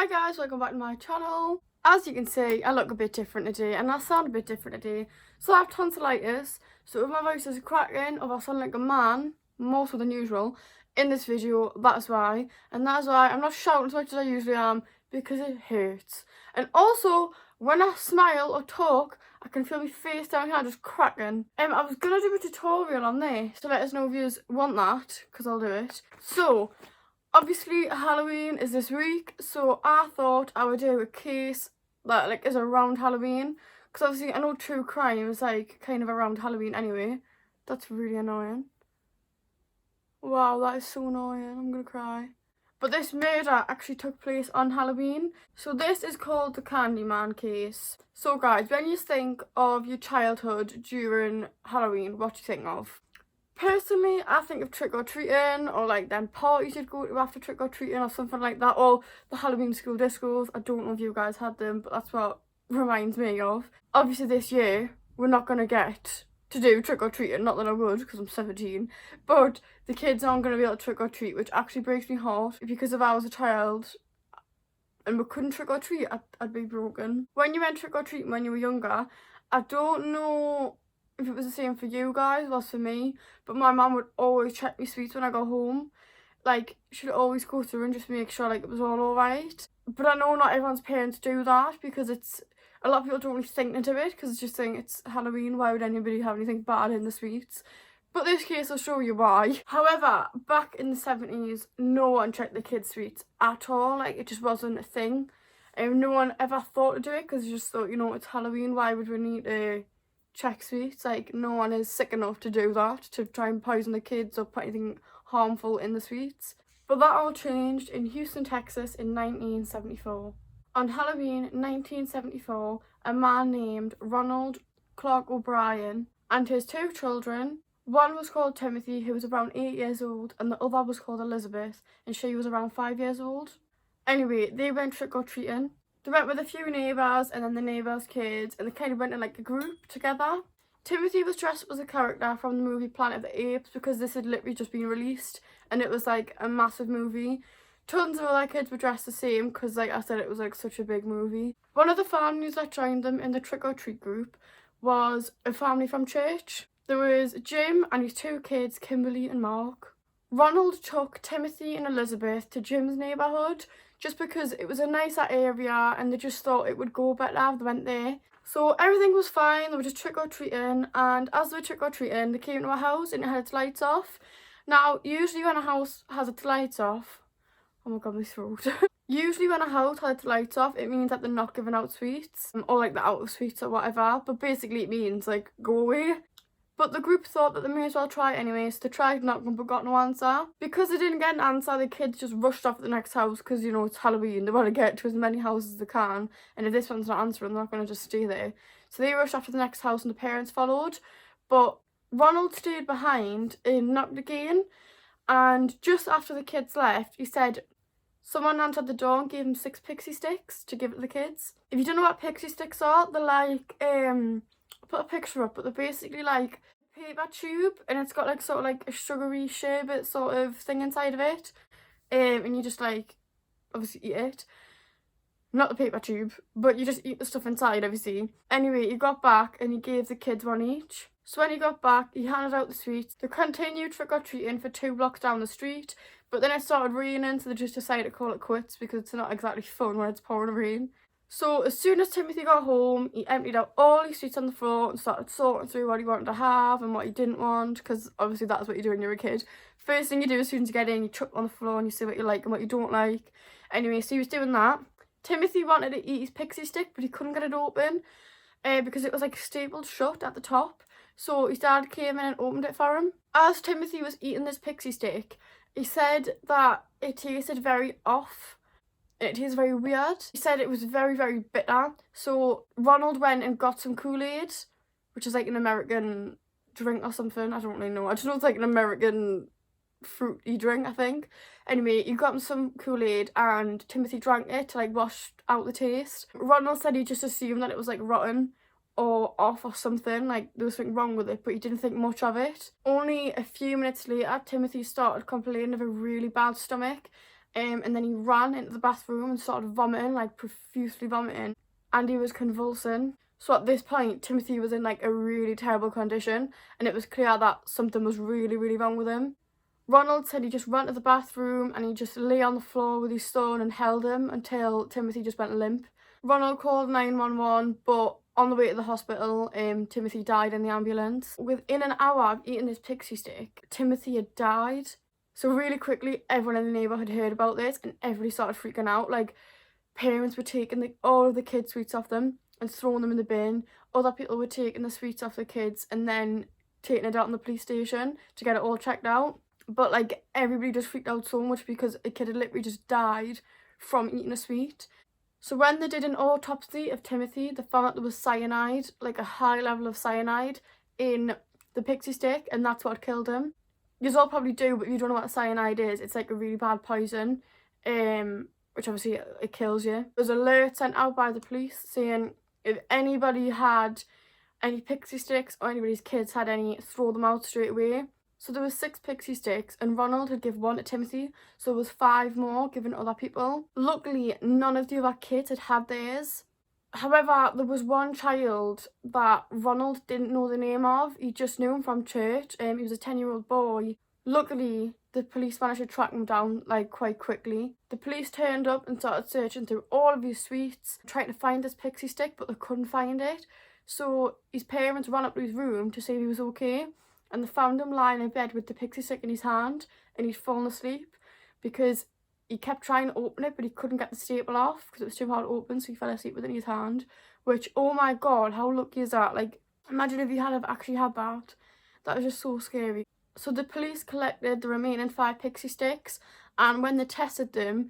Hi guys, welcome back to my channel. As you can see, I look a bit different today and I sound a bit different today. So I have tonsillitis, so if my voice is cracking or if I sound like a man, more so than usual, in this video, that's why. And that's why I'm not shouting as much as I usually am, because it hurts. And also, when I smile or talk, I can feel my face down here just cracking. I was gonna do a tutorial on this to let us know if you want that, because I'll do it. So, obviously Halloween is this week, so I thought I would do a case that like is around Halloween, because obviously I know true crime is like kind of around Halloween anyway. That's really annoying. Wow, that is so annoying, I'm gonna cry. But this murder actually took place on Halloween. So this is called the Candyman case. So guys, when you think of your childhood during Halloween, what do you think of? Personally, I think of trick-or-treating, or like them parties you'd go to after trick-or-treating or something like that, or the Halloween school discos. I don't know if you guys had them, but that's what reminds me of. Obviously this year, we're not going to get to do trick-or-treating, not that I would, because I'm 17, but the kids aren't going to be able to trick-or-treat, which actually breaks me heart, because if I was a child and we couldn't trick-or-treat, I'd be broken. When you went trick-or-treating when you were younger, I don't know if it was the same for you guys, was for me, but my mum would always check me sweets when I got home. Like, she'd always go through and just make sure like it was all alright. But I know not everyone's parents do that, because it's, a lot of people don't really think to do it, because it's just saying it's Halloween, why would anybody have anything bad in the sweets? But this case will show you why. However, back in the 70s, no one checked the kids' sweets at all. Like, it just wasn't a thing. No one ever thought to do it, because you just thought, you know, it's Halloween, why would we need to check sweets? Like, no one is sick enough to do that, to try and poison the kids or put anything harmful in the sweets. But that all changed in Houston, Texas in 1974. On Halloween 1974, a man named Ronald Clark O'Brien and his two children, one was called Timothy, who was around 8 years old, and the other was called Elizabeth, and she was around 5 years old. Anyway, they went trick-or-treating. They went with a few neighbours and then the neighbours' kids, and they kind of went in like a group together. Timothy was dressed up as a character from the movie Planet of the Apes, because this had literally just been released and it was like a massive movie. Tons of other kids were dressed the same, because like I said, it was like such a big movie. One of the families that joined them in the trick-or-treat group was a family from church. There was Jim and his two kids, Kimberly and Mark. Ronald took Timothy and Elizabeth to Jim's neighbourhood, just because it was a nicer area and they just thought it would go better if they went there. So everything was fine, they were just trick-or-treating, and as they were trick-or-treating, they came to a house and it had its lights off. Now, usually when a house has its lights off, oh my god, my throat. Usually when a house has its lights off, it means that they're not giving out sweets, or like they're out of sweets or whatever, but basically it means like, go away. But the group thought that they may as well try it anyway, so they tried knocking but got no answer. Because they didn't get an answer, the kids just rushed off at the next house, because, you know, it's Halloween, they want to get to as many houses as they can, and if this one's not answering, they're not going to just stay there. So they rushed off to the next house and the parents followed, but Ronald stayed behind and knocked again, and just after the kids left, he said someone answered the door and gave him 6 pixie sticks to give it to the kids. If you don't know what pixie sticks are, they're like, I'll put a picture up, but they're basically like a paper tube, and it's got like sort of like a sugary sherbet sort of thing inside of it, and you just like obviously eat it. Not the paper tube, but you just eat the stuff inside, obviously. Anyway, he got back and he gave the kids one each. So when he got back, he handed out the sweets. They continued trick-or-treating for 2 blocks down the street, but then it started raining, so they just decided to call it quits, because it's not exactly fun when it's pouring rain. So as soon as Timothy got home, he emptied out all his sweets on the floor and started sorting through what he wanted to have and what he didn't want, because obviously that's what you do when you're a kid. First thing you do as soon as you get in, you chuck on the floor and you see what you like and what you don't like. Anyway, so he was doing that. Timothy wanted to eat his pixie stick, but he couldn't get it open because it was like stapled shut at the top. So his dad came in and opened it for him. As Timothy was eating this pixie stick, he said that it tasted very off. It tastes very weird. He said it was very, very bitter. So Ronald went and got some Kool-Aid, which is like an American drink or something. I don't really know. I just know it's like an American fruity drink, I think. Anyway, he got him some Kool-Aid and Timothy drank it to like wash out the taste. Ronald said he just assumed that it was like rotten or off or something, like there was something wrong with it, but he didn't think much of it. Only a few minutes later, Timothy started complaining of a really bad stomach. and then he ran into the bathroom and started vomiting, like profusely vomiting, and he was convulsing. So at this point, Timothy was in like a really terrible condition, and it was clear that something was really, really wrong with him. Ronald said he just ran to the bathroom and he just lay on the floor with his son and held him until Timothy just went limp. Ronald called 911, but on the way to the hospital, Timothy died in the ambulance. Within an hour of eating this pixie stick, Timothy had died. So really quickly, everyone in the neighbourhood heard about this and everybody started freaking out. Like, parents were taking all of the kids' sweets off them and throwing them in the bin. Other people were taking the sweets off the kids and then taking it out in the police station to get it all checked out. But like, everybody just freaked out so much because a kid had literally just died from eating a sweet. So when they did an autopsy of Timothy, they found that there was cyanide, like a high level of cyanide in the pixie stick, and that's what killed him. You all probably do, but if you don't know what cyanide is, it's like a really bad poison, which obviously it kills you. There's an alert sent out by the police saying if anybody had any pixie sticks or anybody's kids had any, throw them out straight away. So there was 6 pixie sticks and Ronald had given 1 to Timothy, so there was 5 more given to other people. Luckily, none of the other kids had had theirs. However, there was one child that Ronald didn't know the name of. He just knew him from church. He was a 10-year-old boy. Luckily, the police managed to track him down like quite quickly. The police turned up and started searching through all of his sweets, trying to find this pixie stick, but they couldn't find it. So his parents ran up to his room to see if he was okay, and they found him lying in bed with the pixie stick in his hand, and he'd fallen asleep because he kept trying to open it, but he couldn't get the staple off because it was too hard to open, so he fell asleep with it in his hand, which, oh my god, how lucky is that? Like, imagine if you had actually had that. That was just so scary. So the police collected the remaining 5 pixie sticks, and when they tested them,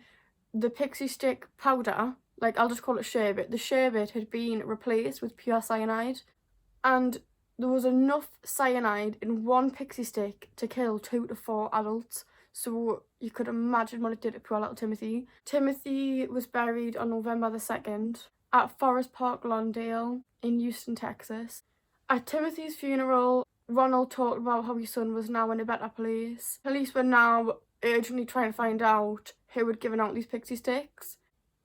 the pixie stick powder, like I'll just call it sherbet, the sherbet had been replaced with pure cyanide, and there was enough cyanide in 1 pixie stick to kill 2 to 4 adults. So you could imagine what it did to poor little Timothy. Timothy was buried on November the 2nd at Forest Park, Lawndale in Houston, Texas. At Timothy's funeral, Ronald talked about how his son was now in a better place. Police were now urgently trying to find out who had given out these pixie sticks.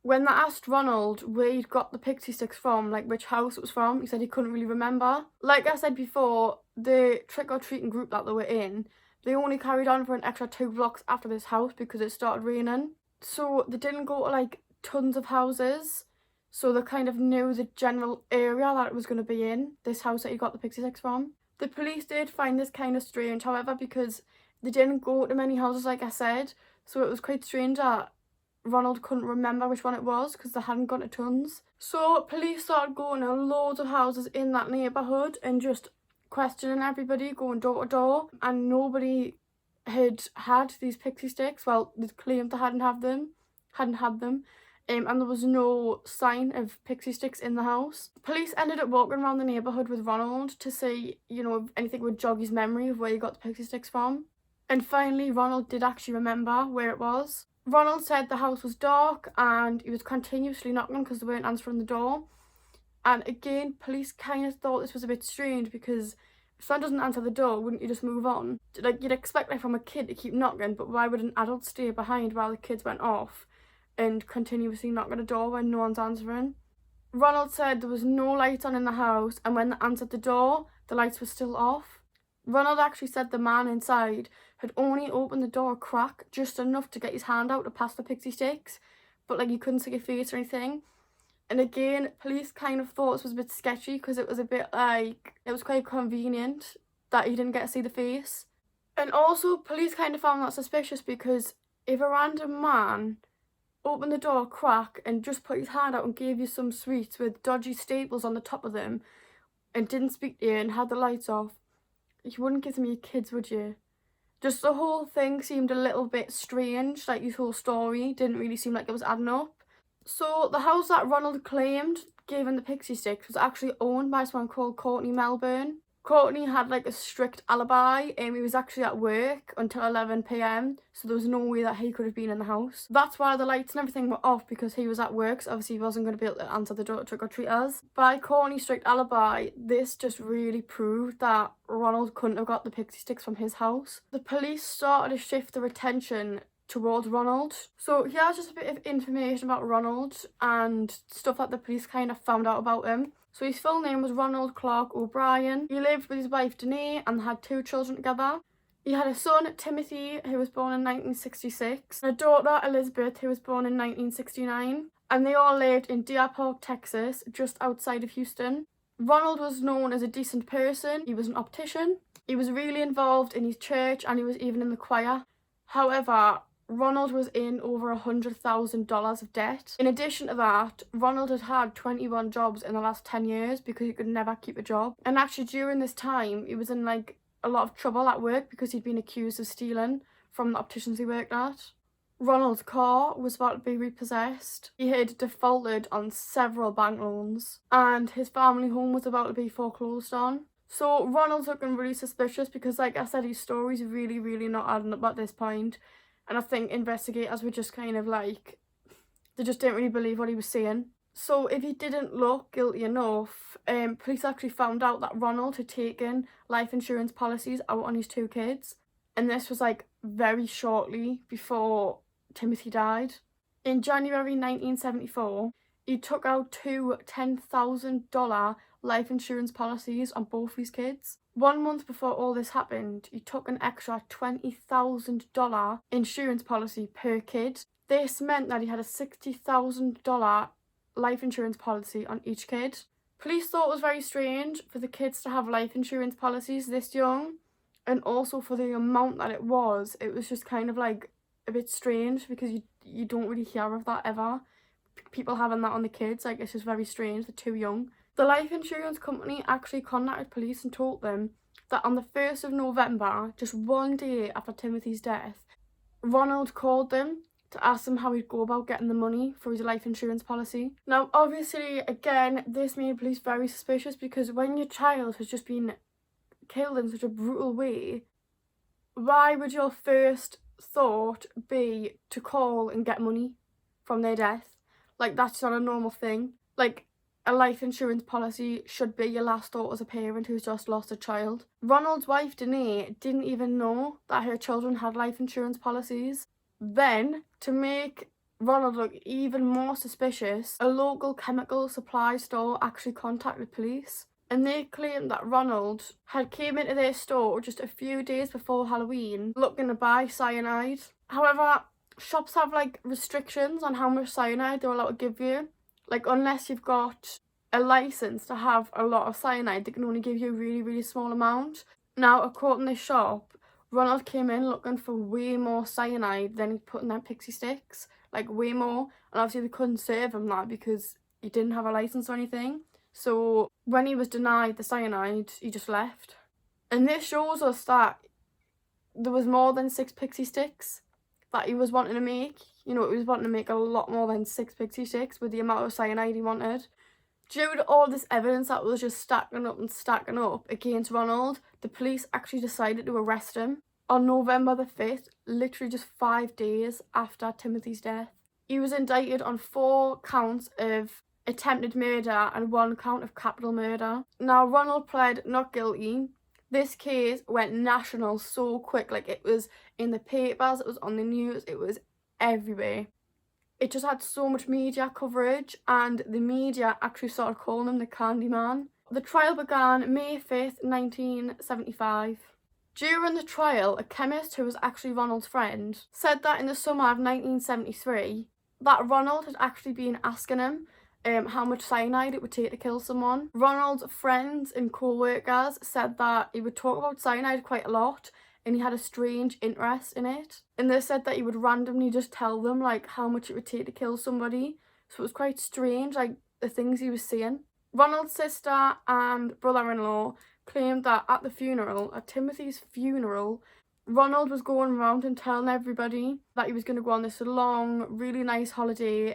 When they asked Ronald where he'd got the pixie sticks from, like which house it was from, he said he couldn't really remember. Like I said before, the trick-or-treating group that they were in, they only carried on for an extra 2 blocks after this house because it started raining. So they didn't go to like tons of houses. So they kind of knew the general area that it was going to be in, this house that he got the pixie sticks from. The police did find this kind of strange, however, because they didn't go to many houses, like I said. So it was quite strange that Ronald couldn't remember which one it was because they hadn't gone to tons. So police started going to loads of houses in that neighbourhood and just questioning everybody, going door to door, and nobody had these pixie sticks. Well, they claimed they hadn't had them, and there was no sign of pixie sticks in the house. Police ended up walking around the neighbourhood with Ronald to see, you know, if anything would jog his memory of where he got the pixie sticks from. And finally, Ronald did actually remember where it was. Ronald said the house was dark and he was continuously knocking because they weren't answering the door. And again, police kind of thought this was a bit strange because if someone doesn't answer the door, wouldn't you just move on? Like, you'd expect like from a kid to keep knocking, but why would an adult stay behind while the kids went off and continuously knock at the door when no one's answering? Ronald said there was no lights on in the house, and when they answered the door, the lights were still off. Ronald actually said the man inside had only opened the door a crack, just enough to get his hand out to pass the pixie sticks, but like you couldn't see a face or anything. And again, police kind of thought this was a bit sketchy because it was a bit like, it was quite convenient that he didn't get to see the face. And also, police kind of found that suspicious because if a random man opened the door a crack and just put his hand out and gave you some sweets with dodgy staples on the top of them and didn't speak to you and had the lights off, you wouldn't give them your kids, would you? Just the whole thing seemed a little bit strange, like his whole story didn't really seem like it was adding up. So the house that Ronald claimed gave him the pixie sticks was actually owned by someone called Courtney Melbourne. Courtney had like a strict alibi, and he was actually at work until 11 p.m, so there was no way that he could have been in the house. That's why the lights and everything were off, because he was at work, so obviously he wasn't going to be able to answer the door to trick-or-treaters. By Courtney's strict alibi, this just really proved that Ronald couldn't have got the pixie sticks from his house. The police started to shift their attention towards Ronald. So here's just a bit of information about Ronald and stuff that the police kind of found out about him. So his full name was Ronald Clark O'Brien. He lived with his wife Danae and had 2 children together. He had a son, Timothy, who was born in 1966, and a daughter, Elizabeth, who was born in 1969. And they all lived in Deer Park, Texas, just outside of Houston. Ronald was known as a decent person. He was an optician. He was really involved in his church and he was even in the choir. However, Ronald was in over $100,000 of debt. In addition to that, Ronald had had 21 jobs in the last 10 years because he could never keep a job. And actually during this time, he was in like a lot of trouble at work because he'd been accused of stealing from the opticians he worked at. Ronald's car was about to be repossessed. He had defaulted on several bank loans and his family home was about to be foreclosed on. So Ronald's looking really suspicious because, like I said, his story's really not adding up at this point. And I think investigators were just kind of like, they just didn't really believe what he was saying. So if he didn't look guilty enough, police actually found out that Ronald had taken life insurance policies out on his 2 kids. And this was like very shortly before Timothy died. In January 1974, he took out 2 $10,000 life insurance policies on both his kids. 1 month before all this happened, he took an extra $20,000 insurance policy per kid. This meant that he had a $60,000 life insurance policy on each kid. Police thought it was very strange for the kids to have life insurance policies this young, and also for the amount that it was just kind of like a bit strange because you don't really hear of that ever. People having that on the kids, like, it's just very strange. They're too young. The life insurance company actually contacted police and told them that on the 1st of November, just 1 day after Timothy's death, Ronald called them to ask them how he'd go about getting the money for his life insurance policy. Now, obviously, again, this made police very suspicious because when your child has just been killed in such a brutal way, why would your first thought be to call and get money from their death? Like, that's not a normal thing. Like, a life insurance policy should be your last thought as a parent who's just lost a child. Ronald's wife, Danae, didn't even know that her children had life insurance policies. Then, to make Ronald look even more suspicious, a local chemical supply store actually contacted police. And they claimed that Ronald had came into their store just a few days before Halloween looking to buy cyanide. However, shops have like restrictions on how much cyanide they're allowed to give you. Like, unless you've got a license to have a lot of cyanide, they can only give you a really small amount. Now, according to this shop, Ronald came in looking for way more cyanide than he put in their pixie sticks. Like, way more. And obviously they couldn't serve him that because he didn't have a license or anything. So when he was denied the cyanide, he just left. And this shows us that there was more than 6 pixie sticks that he was wanting to make. You know, he was wanting to make a lot more than 6 pixie sticks with the amount of cyanide he wanted. Due to all this evidence that was just stacking up against Ronald, the police actually decided to arrest him on November the 5th, literally just 5 days after Timothy's death. He was indicted on 4 counts of attempted murder and 1 count of capital murder. Now, Ronald pled not guilty. This case went national so quick, like, it was in the papers, it was on the news, it was everywhere. It just had so much media coverage, and the media actually started calling him the Candyman. The trial began May 5th, 1975. During the trial, a chemist who was actually Ronald's friend said that in the summer of 1973, that Ronald had actually been asking him how much cyanide it would take to kill someone. Ronald's friends and co-workers said that he would talk about cyanide quite a lot and he had a strange interest in it. And they said that he would randomly just tell them like how much it would take to kill somebody. So it was quite strange, like the things he was saying. Ronald's sister and brother-in-law claimed that at the funeral, at Timothy's funeral, Ronald was going around and telling everybody that he was going to go on this long, really nice holiday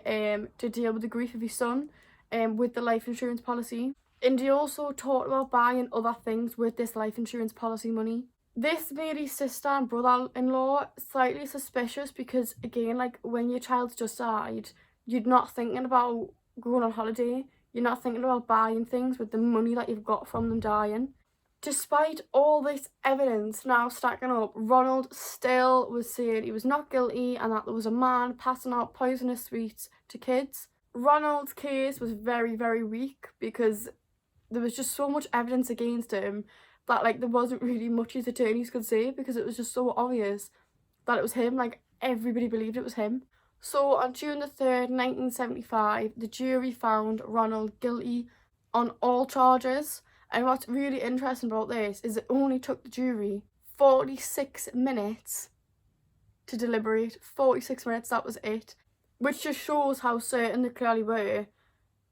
to deal with the grief of his son with the life insurance policy. And he also talked about buying other things with this life insurance policy money. This made his sister and brother-in-law slightly suspicious because, again, like, when your child's just died, you're not thinking about going on holiday. You're not thinking about buying things with the money that you've got from them dying. Despite all this evidence now stacking up, Ronald still was saying he was not guilty and that there was a man passing out poisonous sweets to kids. Ronald's case was very, very weak because there was just so much evidence against him that like there wasn't really much his attorneys could say because it was just so obvious that it was him. Like, everybody believed it was him. So on June the 3rd, 1975, the jury found Ronald guilty on all charges. And what's really interesting about this is it only took the jury 46 minutes to deliberate. 46 minutes, that was it. Which just shows how certain they clearly were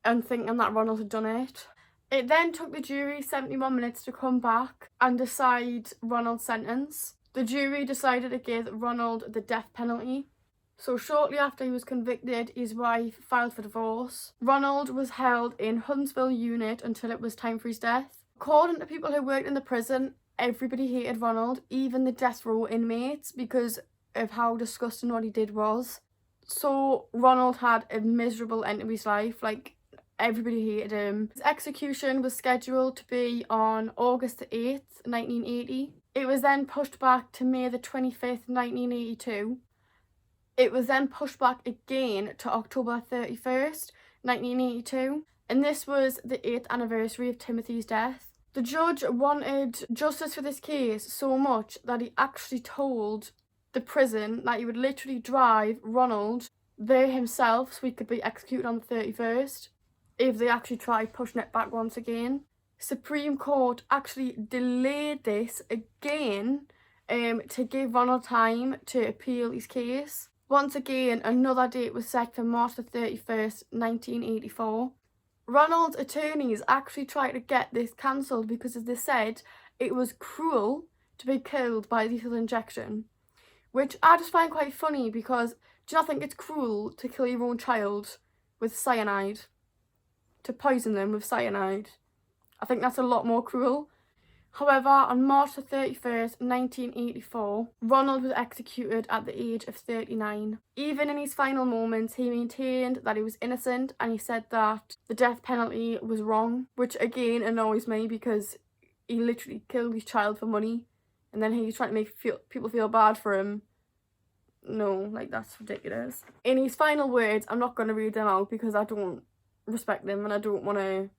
and thinking that Ronald had done it. It then took the jury 71 minutes to come back and decide Ronald's sentence. The jury decided to give Ronald the death penalty. So shortly after he was convicted, his wife filed for divorce. Ronald was held in Huntsville unit until it was time for his death. According to people who worked in the prison, everybody hated Ronald, even the death row inmates, because of how disgusting what he did was. So Ronald had a miserable end to his life, like everybody hated him. His execution was scheduled to be on August the 8th, 1980. It was then pushed back to May the 25th, 1982. It was then pushed back again to October 31st, 1982. And this was the 8th anniversary of Timothy's death. The judge wanted justice for this case so much that he actually told the prison that he would literally drive Ronald there himself so he could be executed on the 31st if they actually tried pushing it back once again. Supreme Court actually delayed this again to give Ronald time to appeal his case. Once again, another date was set for March the 31st, 1984. Ronald's attorneys actually tried to get this cancelled because, as they said, it was cruel to be killed by lethal injection. Which I just find quite funny because do you not think it's cruel to kill your own child with cyanide? To poison them with cyanide? I think that's a lot more cruel. However, on March the 31st, 1984, Ronald was executed at the age of 39. Even in his final moments, he maintained that he was innocent and he said that the death penalty was wrong, which again annoys me because he literally killed his child for money and then he's trying to make people feel bad for him. No, like, that's ridiculous. In his final words, I'm not going to read them out because I don't respect him and I don't want to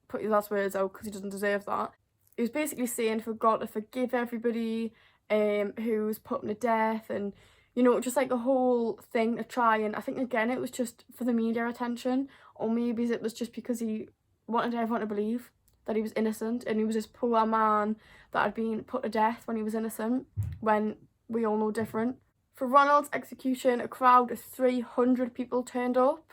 put his last words out because he doesn't deserve that. He was basically saying for God to forgive everybody who was put to death, and you know, just like a whole thing to try, and I think again it was just for the media attention, or maybe it was just because he wanted everyone to believe that he was innocent and he was this poor man that had been put to death when he was innocent, when we all know different. For Ronald's execution, a crowd of 300 people turned up.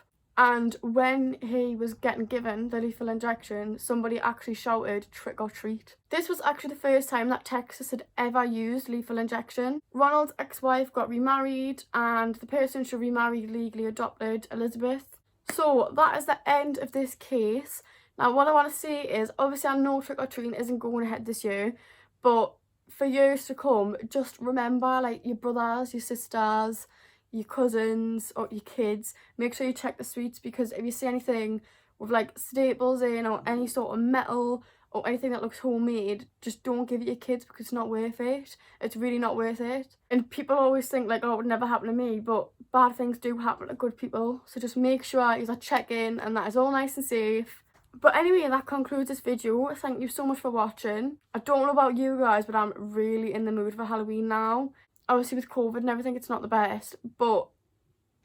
And when he was getting given the lethal injection, somebody actually shouted, "Trick or treat." This was actually the first time that Texas had ever used lethal injection. Ronald's ex-wife got remarried and the person she remarried legally adopted Elizabeth. So that is the end of this case. Now what I want to say is, obviously I know trick or treating isn't going ahead this year, but for years to come, just remember, like, your brothers, your sisters, your cousins or your kids, make sure you check the sweets, because if you see anything with like staples in or any sort of metal or anything that looks homemade, just don't give it your kids because it's not worth it. It's really not worth it. And people always think like, oh, it would never happen to me, but bad things do happen to good people, so just make sure you check in and that is all nice and safe. But anyway, that concludes this video. Thank you so much for watching. I don't know about you guys, but I'm really in the mood for Halloween now. Obviously with COVID and everything, it's not the best, but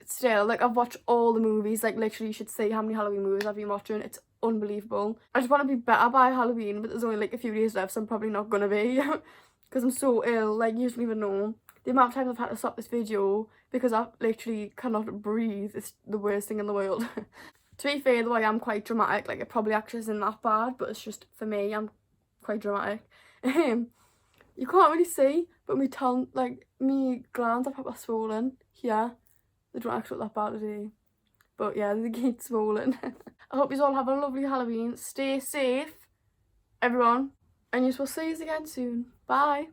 still, like, I've watched all the movies. Like, literally, you should see how many Halloween movies I've been watching. It's unbelievable. I just want to be better by Halloween, but there's only like a few days left, so I'm probably not gonna be because I'm so ill. Like, you don't even know the amount of times I've had to stop this video because I literally cannot breathe. It's the worst thing in the world. To be fair though, I am quite dramatic. Like, it probably actually isn't that bad, but it's just, for me, I'm quite dramatic. You can't really see, but me tongue, like, me glands are proper swollen here. They don't actually look that bad today. But yeah, they get swollen. I hope you all have a lovely Halloween. Stay safe, everyone. And you will see you again soon. Bye.